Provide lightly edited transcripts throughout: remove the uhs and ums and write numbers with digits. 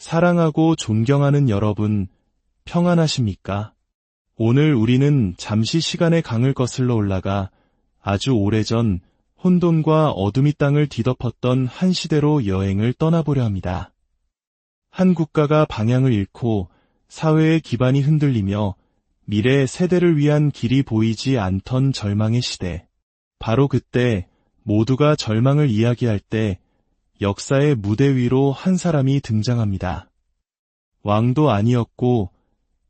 사랑하고 존경하는 여러분, 평안하십니까? 오늘 우리는 잠시 시간의 강을 거슬러 올라가 아주 오래전 혼돈과 어둠이 땅을 뒤덮었던 한 시대로 여행을 떠나보려 합니다. 한 국가가 방향을 잃고 사회의 기반이 흔들리며 미래 세대를 위한 길이 보이지 않던 절망의 시대. 바로 그때 모두가 절망을 이야기할 때 역사의 무대 위로 한 사람이 등장합니다. 왕도 아니었고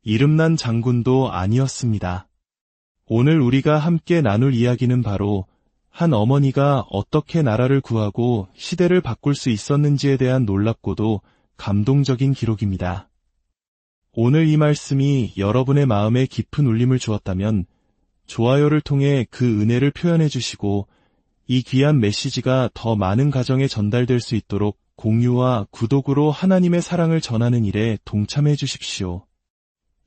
이름난 장군도 아니었습니다. 오늘 우리가 함께 나눌 이야기는 바로 한 어머니가 어떻게 나라를 구하고 시대를 바꿀 수 있었는지에 대한 놀랍고도 감동적인 기록입니다. 오늘 이 말씀이 여러분의 마음에 깊은 울림을 주었다면 좋아요를 통해 그 은혜를 표현해 주시고 이 귀한 메시지가 더 많은 가정에 전달될 수 있도록 공유와 구독으로 하나님의 사랑을 전하는 일에 동참해 주십시오.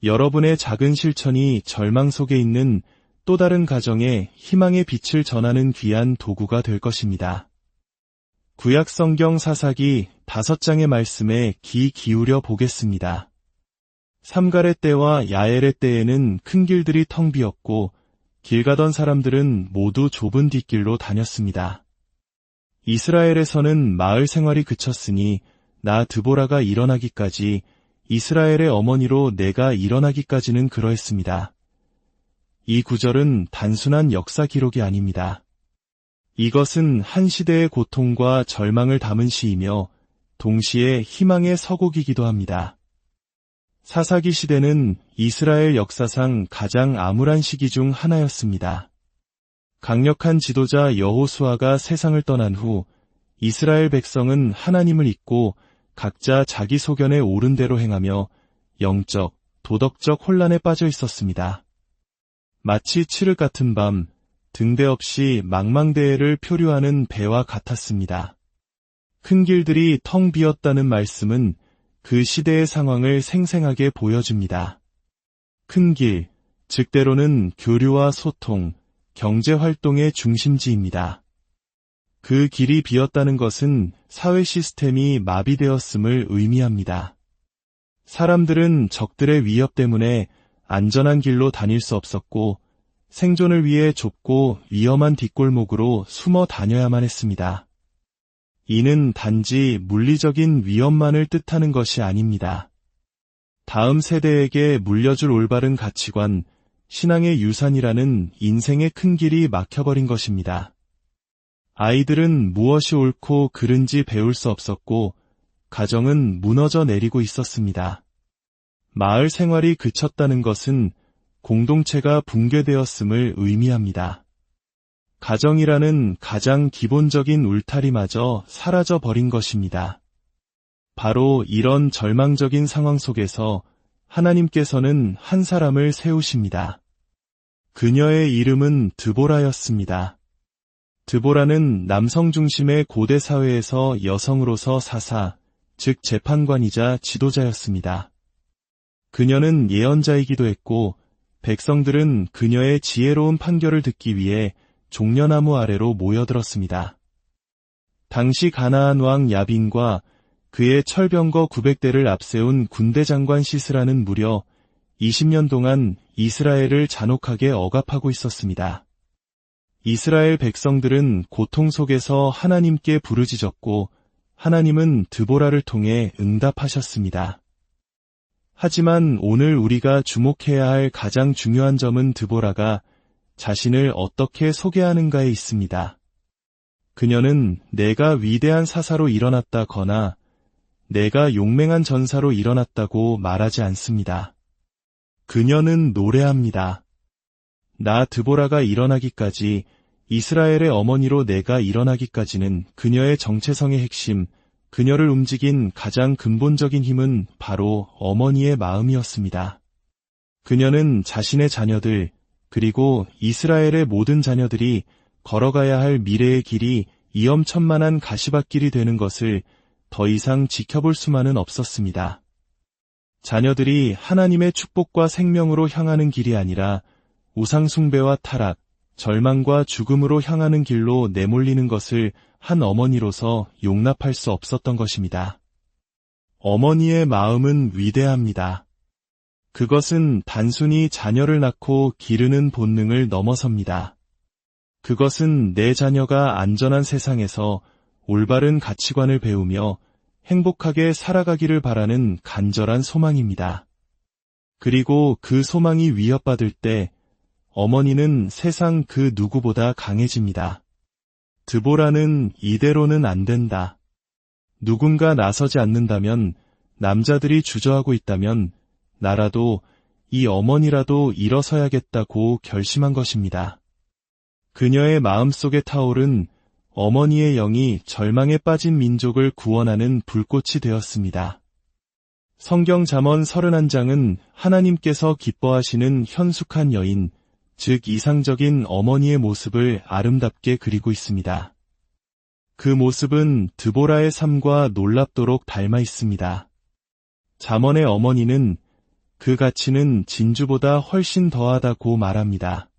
여러분의 작은 실천이 절망 속에 있는 또 다른 가정에 희망의 빛을 전하는 귀한 도구가 될 것입니다. 구약 성경 사사기 5장의 말씀에 귀 기울여 보겠습니다. 삼갈의 때와 야엘의 때에는 큰 길들이 텅 비었고 길 가던 사람들은 모두 좁은 뒷길로 다녔습니다. 이스라엘에서는 마을 생활이 그쳤으니 나 드보라가 일어나기까지 이스라엘의 어머니로 내가 일어나기까지는 그러했습니다. 이 구절은 단순한 역사 기록이 아닙니다. 이것은 한 시대의 고통과 절망을 담은 시이며 동시에 희망의 서곡이기도 합니다. 사사기 시대는 이스라엘 역사상 가장 암울한 시기 중 하나였습니다. 강력한 지도자 여호수아가 세상을 떠난 후 이스라엘 백성은 하나님을 잊고 각자 자기 소견에 옳은 대로 행하며 영적, 도덕적 혼란에 빠져 있었습니다. 마치 칠흑 같은 밤, 등대 없이 망망대해를 표류하는 배와 같았습니다. 큰 길들이 텅 비었다는 말씀은 그 시대의 상황을 생생하게 보여줍니다. 큰 길, 즉 때로는 교류와 소통, 경제활동의 중심지입니다. 그 길이 비었다는 것은 사회 시스템이 마비되었음을 의미합니다. 사람들은 적들의 위협 때문에 안전한 길로 다닐 수 없었고 생존을 위해 좁고 위험한 뒷골목으로 숨어 다녀야만 했습니다. 이는 단지 물리적인 위험만을 뜻하는 것이 아닙니다. 다음 세대에게 물려줄 올바른 가치관, 신앙의 유산이라는 인생의 큰 길이 막혀버린 것입니다. 아이들은 무엇이 옳고 그른지 배울 수 없었고 가정은 무너져 내리고 있었습니다. 마을 생활이 그쳤다는 것은 공동체가 붕괴되었음을 의미합니다. 가정이라는 가장 기본적인 울타리마저 사라져버린 것입니다. 바로 이런 절망적인 상황 속에서 하나님께서는 한 사람을 세우십니다. 그녀의 이름은 드보라였습니다. 드보라는 남성 중심의 고대 사회에서 여성으로서 사사, 즉 재판관이자 지도자였습니다. 그녀는 예언자이기도 했고 백성들은 그녀의 지혜로운 판결을 듣기 위해 종려나무 아래로 모여들었습니다. 당시 가나안 왕 야빈과 그의 철병거 900대를 앞세운 군대 장관 시스라는 무려 20년 동안 이스라엘을 잔혹하게 억압하고 있었습니다. 이스라엘 백성들은 고통 속에서 하나님께 부르짖었고 하나님은 드보라를 통해 응답하셨습니다. 하지만 오늘 우리가 주목해야 할 가장 중요한 점은 드보라가 자신을 어떻게 소개하는가에 있습니다. 그녀는 내가 위대한 사사로 일어났다거나 내가 용맹한 전사로 일어났다고 말하지 않습니다. 그녀는 노래합니다. 나 드보라가 일어나기까지, 이스라엘의 어머니로 내가 일어나기까지는 그녀의 정체성의 핵심, 그녀를 움직인 가장 근본적인 힘은 바로 어머니의 마음이었습니다. 그녀는 자신의 자녀들, 그리고 이스라엘의 모든 자녀들이 걸어가야 할 미래의 길이 위험천만한 가시밭길이 되는 것을 더 이상 지켜볼 수만은 없었습니다. 자녀들이 하나님의 축복과 생명으로 향하는 길이 아니라 우상숭배와 타락, 절망과 죽음으로 향하는 길로 내몰리는 것을 한 어머니로서 용납할 수 없었던 것입니다. 어머니의 마음은 위대합니다. 그것은 단순히 자녀를 낳고 기르는 본능을 넘어섭니다. 그것은 내 자녀가 안전한 세상에서 올바른 가치관을 배우며 행복하게 살아가기를 바라는 간절한 소망입니다. 그리고 그 소망이 위협받을 때 어머니는 세상 그 누구보다 강해집니다. 드보라는 이대로는 안 된다. 누군가 나서지 않는다면, 남자들이 주저하고 있다면 나라도, 이 어머니라도 일어서야겠다고 결심한 것입니다. 그녀의 마음속에 타오른 어머니의 영이 절망에 빠진 민족을 구원하는 불꽃이 되었습니다. 성경 잠언 31장은 하나님께서 기뻐하시는 현숙한 여인, 즉 이상적인 어머니의 모습을 아름답게 그리고 있습니다. 그 모습은 드보라의 삶과 놀랍도록 닮아 있습니다. 잠언의 어머니는 그 가치는 진주보다 훨씬 더하다고 말합니다.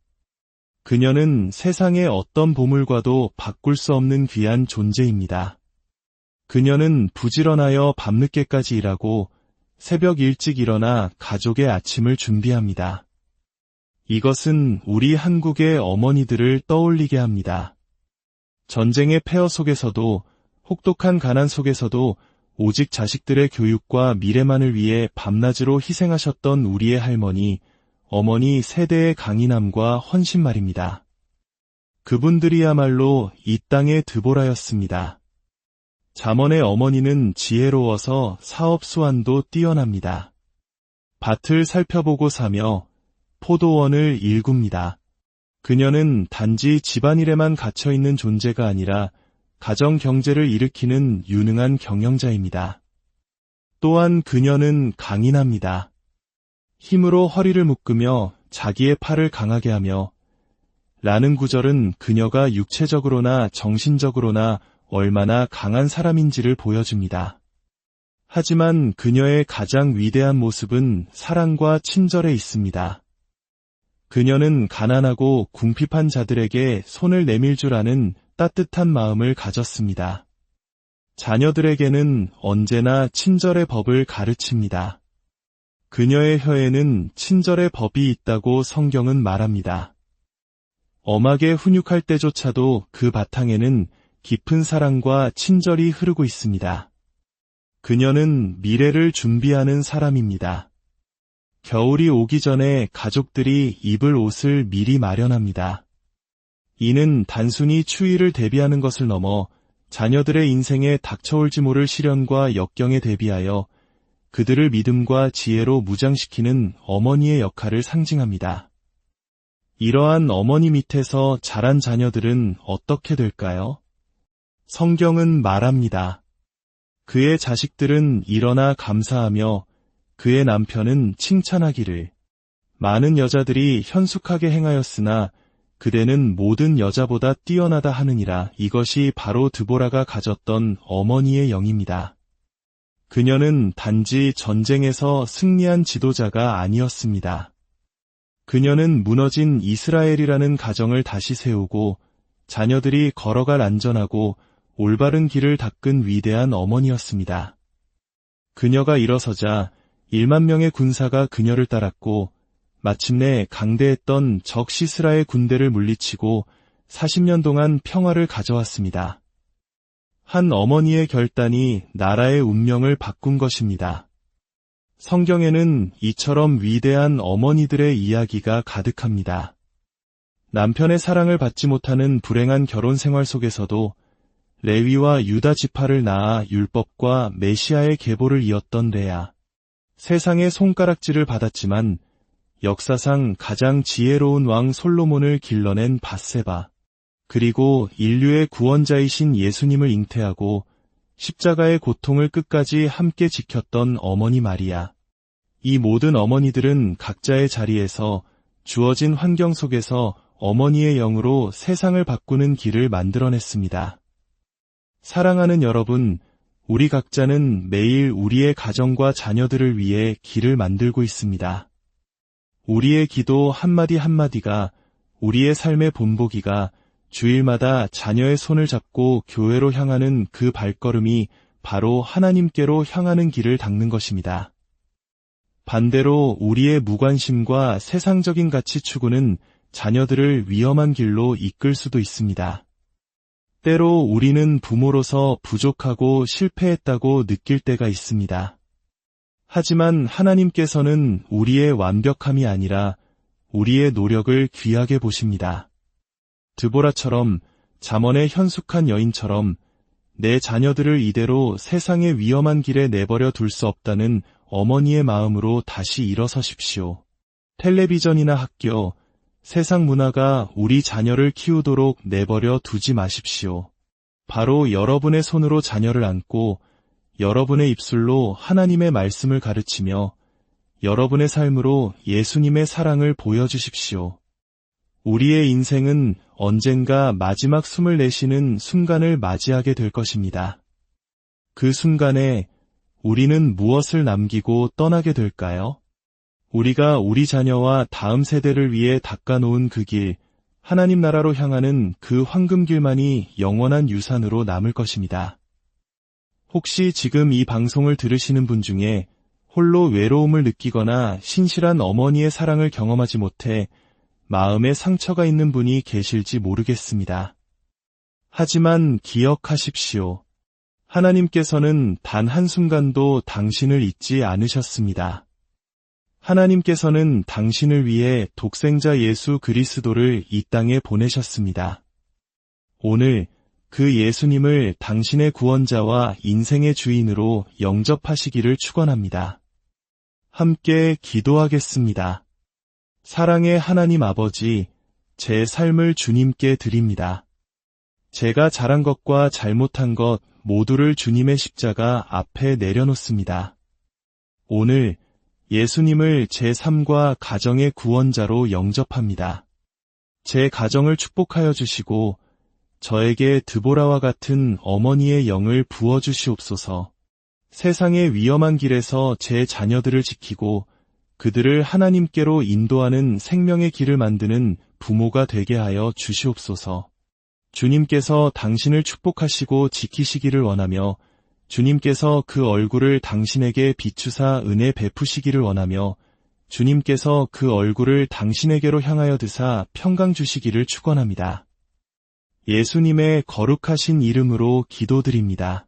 그녀는 세상의 어떤 보물과도 바꿀 수 없는 귀한 존재입니다. 그녀는 부지런하여 밤늦게까지 일하고 새벽 일찍 일어나 가족의 아침을 준비합니다. 이것은 우리 한국의 어머니들을 떠올리게 합니다. 전쟁의 폐허 속에서도, 혹독한 가난 속에서도 오직 자식들의 교육과 미래만을 위해 밤낮으로 희생하셨던 우리의 할머니, 어머니 세대의 강인함과 헌신 말입니다. 그분들이야말로 이 땅의 드보라였습니다. 잠언의 어머니는 지혜로워서 사업 수완도 뛰어납니다. 밭을 살펴보고 사며 포도원을 일굽니다. 그녀는 단지 집안일에만 갇혀있는 존재가 아니라 가정 경제를 일으키는 유능한 경영자입니다. 또한 그녀는 강인합니다. 힘으로 허리를 묶으며 자기의 팔을 강하게 하며 라는 구절은 그녀가 육체적으로나 정신적으로나 얼마나 강한 사람인지를 보여줍니다. 하지만 그녀의 가장 위대한 모습은 사랑과 친절에 있습니다. 그녀는 가난하고 궁핍한 자들에게 손을 내밀 줄 아는 따뜻한 마음을 가졌습니다. 자녀들에게는 언제나 친절의 법을 가르칩니다. 그녀의 혀에는 친절의 법이 있다고 성경은 말합니다. 엄하게 훈육할 때조차도 그 바탕에는 깊은 사랑과 친절이 흐르고 있습니다. 그녀는 미래를 준비하는 사람입니다. 겨울이 오기 전에 가족들이 입을 옷을 미리 마련합니다. 이는 단순히 추위를 대비하는 것을 넘어 자녀들의 인생에 닥쳐올지 모를 시련과 역경에 대비하여 그들을 믿음과 지혜로 무장시키는 어머니의 역할을 상징합니다. 이러한 어머니 밑에서 자란 자녀들은 어떻게 될까요? 성경은 말합니다. 그의 자식들은 일어나 감사하며 그의 남편은 칭찬하기를. 많은 여자들이 현숙하게 행하였으나 그대는 모든 여자보다 뛰어나다 하느니라. 이것이 바로 드보라가 가졌던 어머니의 영입니다. 그녀는 단지 전쟁에서 승리한 지도자가 아니었습니다. 그녀는 무너진 이스라엘이라는 가정을 다시 세우고 자녀들이 걸어갈 안전하고 올바른 길을 닦은 위대한 어머니였습니다. 그녀가 일어서자 1만 명의 군사가 그녀를 따랐고 마침내 강대했던 적 시스라의 군대를 물리치고 40년 동안 평화를 가져왔습니다. 한 어머니의 결단이 나라의 운명을 바꾼 것입니다. 성경에는 이처럼 위대한 어머니들의 이야기가 가득합니다. 남편의 사랑을 받지 못하는 불행한 결혼 생활 속에서도 레위와 유다 지파를 낳아 율법과 메시아의 계보를 이었던 레아. 세상의 손가락질을 받았지만 역사상 가장 지혜로운 왕 솔로몬을 길러낸 밧세바. 그리고 인류의 구원자이신 예수님을 잉태하고 십자가의 고통을 끝까지 함께 지켰던 어머니 마리아. 이 모든 어머니들은 각자의 자리에서 주어진 환경 속에서 어머니의 영으로 세상을 바꾸는 길을 만들어냈습니다. 사랑하는 여러분, 우리 각자는 매일 우리의 가정과 자녀들을 위해 길을 만들고 있습니다. 우리의 기도 한마디 한마디가, 우리의 삶의 본보기가, 주일마다 자녀의 손을 잡고 교회로 향하는 그 발걸음이 바로 하나님께로 향하는 길을 닦는 것입니다. 반대로 우리의 무관심과 세상적인 가치 추구는 자녀들을 위험한 길로 이끌 수도 있습니다. 때로 우리는 부모로서 부족하고 실패했다고 느낄 때가 있습니다. 하지만 하나님께서는 우리의 완벽함이 아니라 우리의 노력을 귀하게 보십니다. 드보라처럼, 잠언의 현숙한 여인처럼 내 자녀들을 이대로 세상의 위험한 길에 내버려 둘 수 없다는 어머니의 마음으로 다시 일어서십시오. 텔레비전이나 학교, 세상 문화가 우리 자녀를 키우도록 내버려 두지 마십시오. 바로 여러분의 손으로 자녀를 안고 여러분의 입술로 하나님의 말씀을 가르치며 여러분의 삶으로 예수님의 사랑을 보여주십시오. 우리의 인생은 언젠가 마지막 숨을 내쉬는 순간을 맞이하게 될 것입니다. 그 순간에 우리는 무엇을 남기고 떠나게 될까요? 우리가 우리 자녀와 다음 세대를 위해 닦아놓은 그 길, 하나님 나라로 향하는 그 황금길만이 영원한 유산으로 남을 것입니다. 혹시 지금 이 방송을 들으시는 분 중에 홀로 외로움을 느끼거나 신실한 어머니의 사랑을 경험하지 못해 마음에 상처가 있는 분이 계실지 모르겠습니다. 하지만 기억하십시오. 하나님께서는 단 한순간도 당신을 잊지 않으셨습니다. 하나님께서는 당신을 위해 독생자 예수 그리스도를 이 땅에 보내셨습니다. 오늘 그 예수님을 당신의 구원자와 인생의 주인으로 영접하시기를 축원합니다. 함께 기도하겠습니다. 사랑의 하나님 아버지, 제 삶을 주님께 드립니다. 제가 잘한 것과 잘못한 것 모두를 주님의 십자가 앞에 내려놓습니다. 오늘 예수님을 제 삶과 가정의 구원자로 영접합니다. 제 가정을 축복하여 주시고 저에게 드보라와 같은 어머니의 영을 부어주시옵소서. 세상의 위험한 길에서 제 자녀들을 지키고 그들을 하나님께로 인도하는 생명의 길을 만드는 부모가 되게 하여 주시옵소서. 주님께서 당신을 축복하시고 지키시기를 원하며 주님께서 그 얼굴을 당신에게 비추사 은혜 베푸시기를 원하며 주님께서 그 얼굴을 당신에게로 향하여 드사 평강 주시기를 축원합니다. 예수님의 거룩하신 이름으로 기도드립니다.